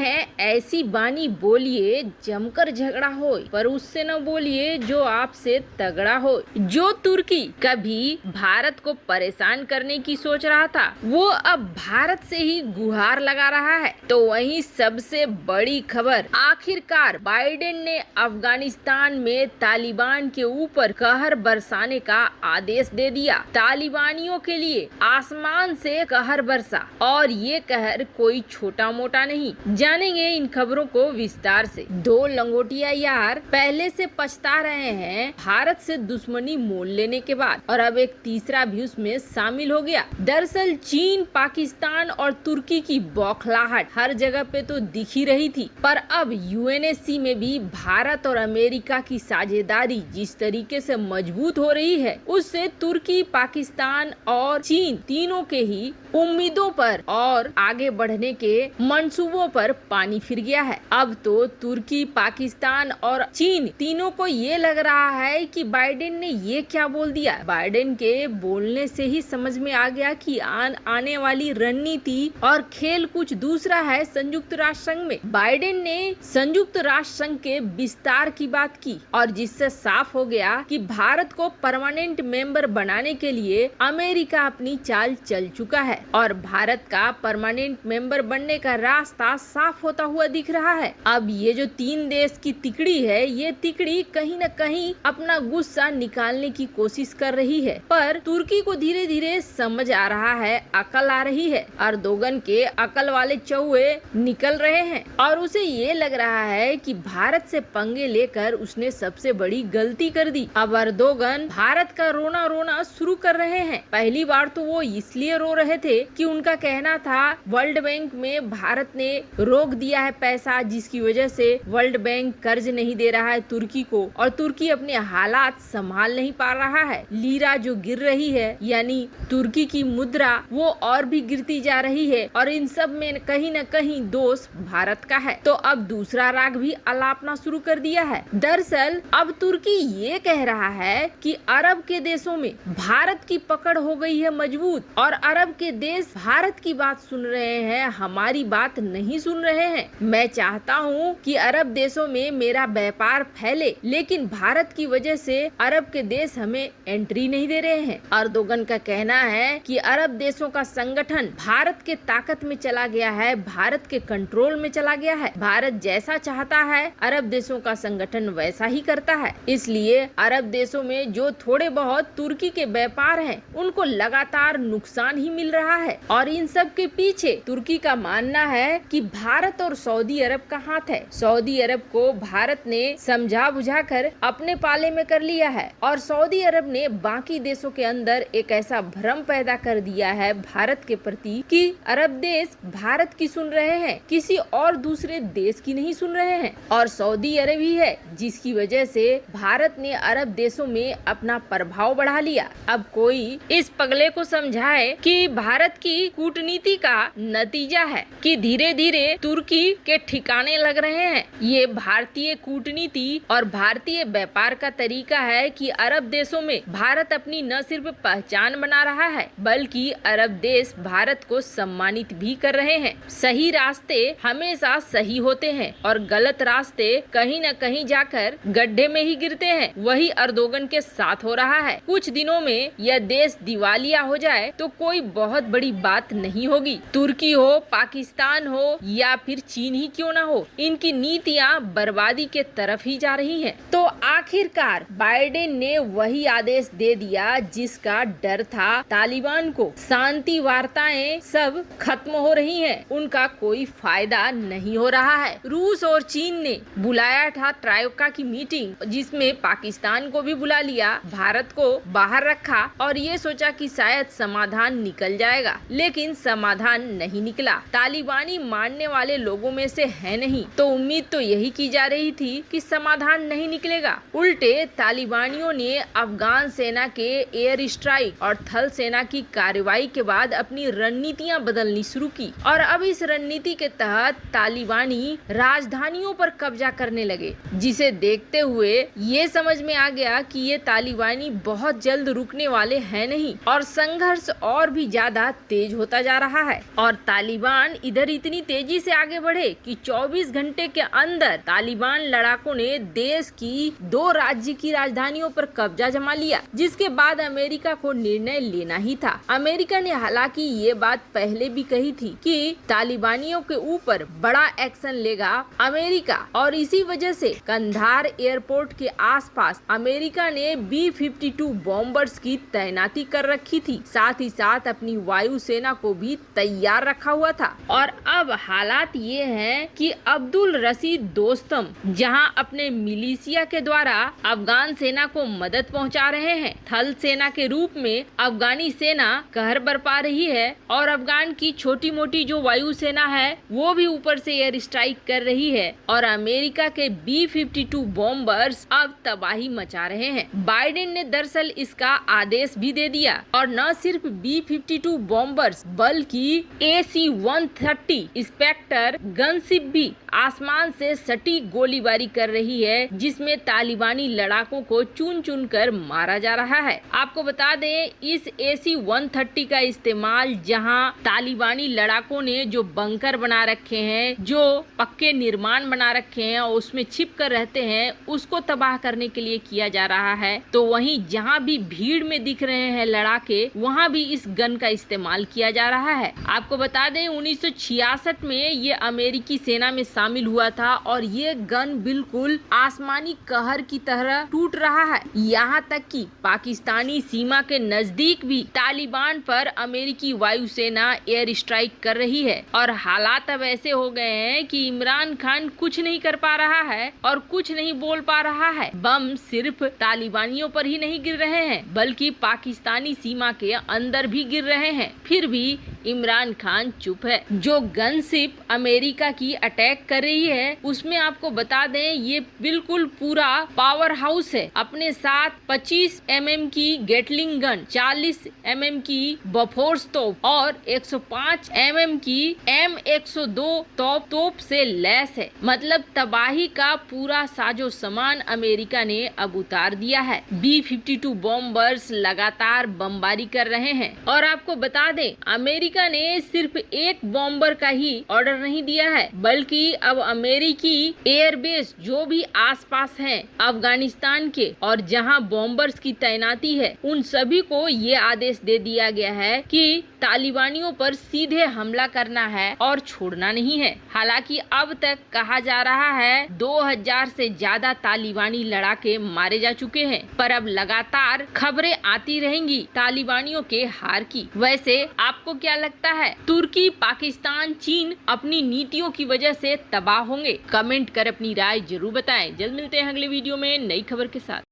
हैं ऐसी बानी बोलिए जमकर झगड़ा हो, पर उससे न बोलिए जो आपसे तगड़ा हो। जो तुर्की कभी भारत को परेशान करने की सोच रहा था, वो अब भारत से ही गुहार लगा रहा है। तो वहीं सबसे बड़ी खबर, आखिरकार बाइडेन ने अफगानिस्तान में तालिबान के ऊपर कहर बरसाने का आदेश दे दिया। तालिबानियों के लिए आसमान से कहर बरसा, और ये कहर कोई छोटा मोटा नहीं। जानेंगे इन खबरों को विस्तार से। दो लंगोटिया यार पहले से पछता रहे हैं भारत से दुश्मनी मोल लेने के बाद, और अब एक तीसरा भी उसमें शामिल हो गया। दरअसल चीन, पाकिस्तान और तुर्की की बौखलाहट हर जगह पे तो दिख ही रही थी, पर अब यूएनएससी में भी भारत और अमेरिका की साझेदारी जिस तरीके से मजबूत हो रही है, उससे तुर्की, पाकिस्तान और चीन तीनों के ही उम्मीदों पर और आगे बढ़ने के मंसूबों पर पानी फिर गया है। अब तो तुर्की, पाकिस्तान और चीन तीनों को ये लग रहा है कि बाइडेन ने ये क्या बोल दिया। बाइडेन के बोलने से ही समझ में आ गया कि आने वाली रणनीति और खेल कुछ दूसरा है। संयुक्त राष्ट्र संघ में बाइडेन ने संयुक्त राष्ट्र संघ के विस्तार की बात की, और जिससे साफ हो गया कि भारत को परमानेंट मेंबर बनाने के लिए अमेरिका अपनी चाल चल चुका है, और भारत का परमानेंट मेंबर बनने का रास्ता साफ होता हुआ दिख रहा है। अब ये जो तीन देश की तिकड़ी है, ये तिकड़ी कहीं न कहीं अपना गुस्सा निकालने की कोशिश कर रही है, पर तुर्की को धीरे धीरे समझ आ रहा है, अकल आ रही है। अर्दोगन के अकल वाले चौहे निकल रहे हैं, और उसे ये लग रहा है कि भारत से पंगे लेकर उसने सबसे बड़ी गलती कर दी। अब अर्दोगन भारत का रोना रोना शुरू कर रहे हैं। पहली बार तो वो इसलिए रो रहे थे कि उनका कहना था वर्ल्ड बैंक में भारत ने रोक दिया है पैसा, जिसकी वजह से वर्ल्ड बैंक कर्ज नहीं दे रहा है तुर्की को, और तुर्की अपने हालात संभाल नहीं पा रहा है। लीरा जो गिर रही है, यानी तुर्की की मुद्रा, वो और भी गिरती जा रही है, और इन सब में कहीं न कहीं दोष भारत का है। तो अब दूसरा राग भी अलापना शुरू कर दिया है। दरअसल अब तुर्की ये कह रहा है कि अरब के देशों में भारत की पकड़ हो गई है मजबूत, और अरब के देश भारत की बात सुन रहे हैं, हमारी बात नहीं सुन रहे हैं। मैं चाहता हूँ कि अरब देशों में मेरा व्यापार फैले, लेकिन भारत की वजह से अरब के देश हमें एंट्री नहीं दे रहे हैं। अर्दोगन का कहना है कि अरब देशों का संगठन भारत के ताकत में चला गया है, भारत के कंट्रोल में चला गया है। भारत जैसा चाहता है अरब देशों का संगठन वैसा ही करता है। इसलिए अरब देशों में जो थोड़े बहुत तुर्की के व्यापार हैं, उनको लगातार नुकसान ही मिल रहा है, और इन सब के पीछे तुर्की का मानना है कि भारत और सऊदी अरब का हाथ है। सऊदी अरब को भारत ने समझा बुझाकर अपने पाले में कर लिया है, और सऊदी अरब ने बाकी देशों के अंदर एक ऐसा भ्रम पैदा कर दिया है भारत के प्रति कि अरब देश भारत की सुन रहे हैं, किसी और दूसरे देश की नहीं सुन रहे हैं, और सऊदी अरब ही है जिसकी वजह से भारत ने अरब देशों में अपना प्रभाव बढ़ा लिया। अब कोई इस पगले को समझाए कि भारत की कूटनीति का नतीजा है कि धीरे धीरे तुर्की के ठिकाने लग रहे हैं। ये भारतीय कूटनीति और भारतीय व्यापार का तरीका है कि अरब देशों में भारत अपनी न सिर्फ पहचान बना रहा है, बल्कि अरब देश भारत को सम्मानित भी कर रहे हैं। सही रास्ते हमेशा सही होते हैं, और गलत रास्ते कहीं न कहीं जाकर गड्ढे में ही गिरते हैं। वही अर्दोगन के साथ हो रहा है। कुछ दिनों में यह देश दिवालिया हो जाए तो कोई बहुत बड़ी बात नहीं होगी। तुर्की हो, पाकिस्तान हो, या फिर चीन ही क्यों ना हो, इनकी नीतियां बर्बादी के तरफ ही जा रही हैं। तो आखिरकार बाइडेन ने वही आदेश दे दिया जिसका डर था। तालिबान को शांति वार्ताएं सब खत्म हो रही हैं, उनका कोई फायदा नहीं हो रहा है। रूस और चीन ने बुलाया था ट्रायोका की मीटिंग, जिसमें पाकिस्तान को भी बुला लिया, भारत को बाहर रखा, और ये सोचा कि शायद समाधान निकल जाएगा, लेकिन समाधान नहीं निकला। तालिबानी मानने वाले लोगों में से है नहीं, तो उम्मीद तो यही की जा रही थी कि समाधान नहीं निकलेगा। उल्टे तालिबानियों ने अफगान सेना के एयर स्ट्राइक और थल सेना की कार्रवाई के बाद अपनी रणनीतियां बदलनी शुरू की, और अब इस रणनीति के तहत तालिबानी राजधानियों पर कब्जा करने लगे, जिसे देखते हुए ये समझ में आ गया कि ये तालिबानी बहुत जल्द रुकने वाले हैं नहीं, और संघर्ष और भी ज्यादा हमला तेज होता जा रहा है और तालिबान इधर इतनी तेजी से आगे बढ़े कि 24 घंटे के अंदर तालिबान लड़ाकों ने देश की 2 राज्य की राजधानियों पर कब्जा जमा लिया, जिसके बाद अमेरिका को निर्णय लेना ही था। अमेरिका ने हालांकि ये बात पहले भी कही थी कि तालिबानियों के ऊपर बड़ा एक्शन लेगा अमेरिका, और इसी वजह से कंधार एयरपोर्ट के आसपास अमेरिका ने B-52 बॉम्बर्स की तैनाती कर रखी थी, साथ ही साथ अपनी वायुसेना को भी तैयार रखा हुआ था। और अब हालात ये हैं कि अब्दुल रशीद दोस्तम जहां अपने मिलिशिया के द्वारा अफगान सेना को मदद पहुंचा रहे हैं, थल सेना के रूप में अफगानी सेना कहर बरपा रही है और अफगान की छोटी मोटी जो वायुसेना है वो भी ऊपर से एयर स्ट्राइक कर रही है और अमेरिका के B-52 बॉम्बर्स अब तबाही मचा रहे हैं। बाइडेन ने दरअसल इसका आदेश भी दे दिया और न सिर्फ B-52 बॉम्बर्स बल्कि AC-130 स्पेक्टर गनशिप भी आसमान से सटीक गोलीबारी कर रही है, जिसमें तालिबानी लड़ाकों को चुन चुन कर मारा जा रहा है। आपको बता दें, इस AC-130 का इस्तेमाल जहां तालिबानी लड़ाकों ने जो बंकर बना रखे हैं, जो पक्के निर्माण बना रखे हैं और उसमें छिप कर रहते हैं, उसको तबाह करने के लिए किया जा रहा है, तो वहीं जहां भी भीड़ में दिख रहे हैं लड़ाके, वहां भी इस गन का इस्तेमाल किया जा रहा है। आपको बता दें 1966 में ये अमेरिकी सेना में शामिल हुआ था और ये गन बिल्कुल आसमानी कहर की तरह टूट रहा है। यहाँ तक कि पाकिस्तानी सीमा के नजदीक भी तालिबान पर अमेरिकी वायुसेना एयर स्ट्राइक कर रही है और हालात अब ऐसे हो गए हैं कि इमरान खान कुछ नहीं कर पा रहा है और कुछ नहीं बोल पा रहा है। बम सिर्फ तालिबानियों पर ही नहीं गिर रहे हैं बल्कि पाकिस्तानी सीमा के अंदर भी गिर रहे हैं, फिर भी इमरान खान चुप है। जो गनशिप अमेरिका की अटैक कर रही है उसमें आपको बता दें ये बिल्कुल पूरा पावर हाउस है। अपने साथ 25 mm की गेटलिंग गन, 40 mm की बफोर्स तोप और 105 mm की M102 तोप से लैस है। मतलब तबाही का पूरा साजो सामान अमेरिका ने अब उतार दिया है। B-52 बॉम्बर्स लगातार बमबारी कर रहे हैं और आपको बता दें अमेरिका ने सिर्फ एक बॉम्बर का ही ऑर्डर नहीं दिया है बल्कि अब अमेरिकी एयरबेस जो भी आसपास हैं अफगानिस्तान के और जहां बॉम्बर्स की तैनाती है, उन सभी को ये आदेश दे दिया गया है कि तालिबानियों पर सीधे हमला करना है और छोड़ना नहीं है। हालांकि अब तक कहा जा रहा है 2000 से ज्यादा तालिबानी लड़ाके मारे जा चुके हैं, पर अब लगातार खबरें आती रहेंगी तालिबानियों के हार की। वैसे आपको क्या लगता है, तुर्की, पाकिस्तान, चीन अपनी नीतियों की वजह से तबाह होंगे? कमेंट कर अपनी राय जरूर बताएं। जल्द मिलते हैं अगले वीडियो में नई खबर के साथ।